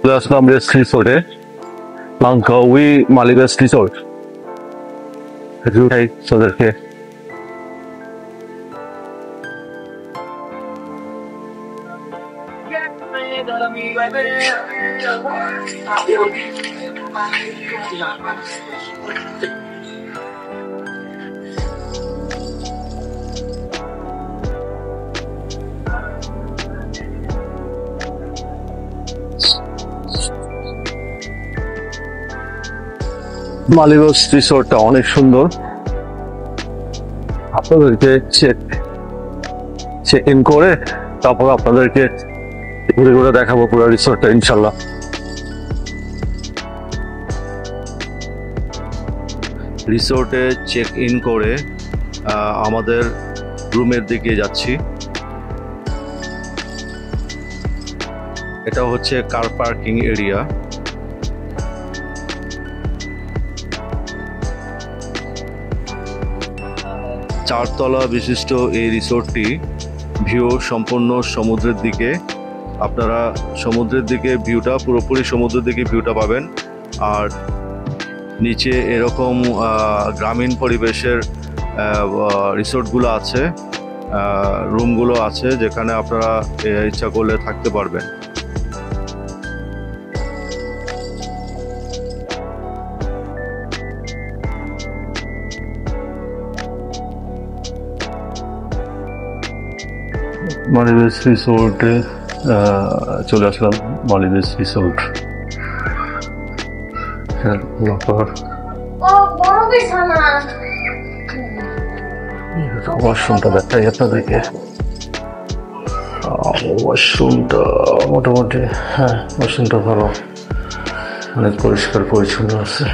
আসলাম rest রিসোর্টে, Langkawi মালি rest resort. ওদেরকে মালিবাস রিসোর্টটা অনেক সুন্দর। আপনাদেরকে চেক ইন করে তারপর আপনাদেরকে ঘুরে ঘুরে দেখাবো পুরো রিসোর্টটা ইনশাল্লাহ। রিসোর্টে চেক ইন করে আমাদের রুমের দিকে যাচ্ছি। এটা হচ্ছে কার পার্কিং এরিয়া। চারতলা বিশিষ্ট এই রিসোর্টটি ভিউ সম্পূর্ণ সমুদ্রের দিকে। আপনারা সমুদ্রের দিকে ভিউটা, পুরোপুরি সমুদ্রের দিকে ভিউটা পাবেন। আর নিচে এরকম গ্রামীণ পরিবেশের রিসোর্টগুলো আছে, রুমগুলো আছে, যেখানে আপনারা ইচ্ছা করলে থাকতে পারবেন। মালিবাস রিসোর্টে চলে আসলাম। মালিবাস রিসোর্ট ওয়াশরুমটা দেখাই আপনাদেরকে। ওয়াশরুমটা মোটামুটি, হ্যাঁ ওয়াশরুমটা ভালো, অনেক পরিষ্কার পরিচ্ছন্ন আছে।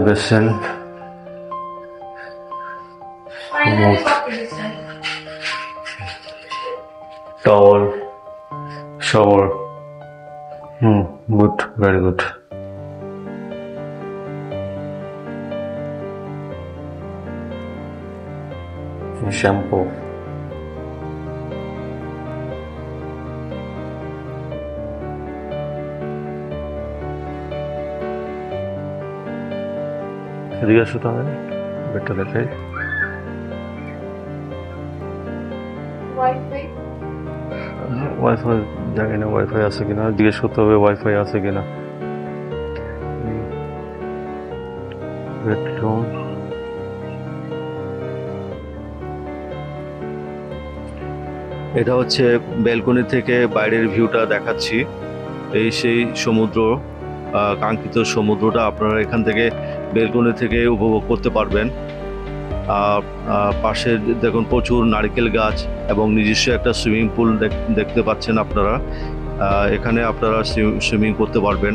Basin, towel, shower, good, very good. Shampoo, এদিকে আসো তাহলে বেডটা দেখাই। ওয়াইফাই জানি না ওয়াইফাই আছে কিনা, জিজ্ঞেস করতে হবে ওয়াইফাই আছে কিনা। বেডরুম, এটা হচ্ছে ব্যালকনি থেকে বাইরের ভিউটা দেখাচ্ছি। এই সেই সমুদ্র, কাঙ্ক্ষিত সমুদ্রটা আপনারা এখান থেকে ব্যালকনি থেকে উপভোগ করতে পারবেন। পাশে দেখুন প্রচুর নারকেল গাছ এবং নিজস্ব একটা সুইমিং পুল দেখতে পাচ্ছেন আপনারা। এখানে আপনারা সুইমিং করতে পারবেন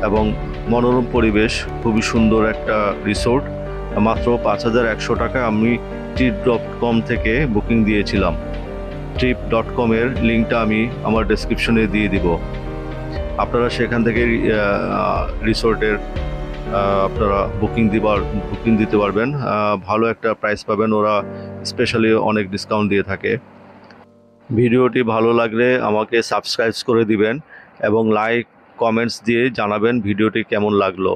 এবং মনোরম পরিবেশ, খুবই সুন্দর একটা রিসোর্ট। মাত্র ৫,১০০ টাকা আমি trip.com থেকে বুকিং দিয়েছিলাম। trip.com-এর লিঙ্কটা আমি আমার ডেসক্রিপশনে দিয়ে দিব। আপনারা সেখান থেকে রিসোর্টের আপনারা বুকিং দিতে পারবেন। ভালো একটা প্রাইস পাবেন, ওরা স্পেশালি অনেক ডিসকাউন্ট দিয়ে থাকে। ভিডিওটি ভালো লাগলে আমাকে সাবস্ক্রাইব করে দিবেন এবং লাইক কমেন্টস দিয়ে জানাবেন ভিডিওটি কেমন লাগলো।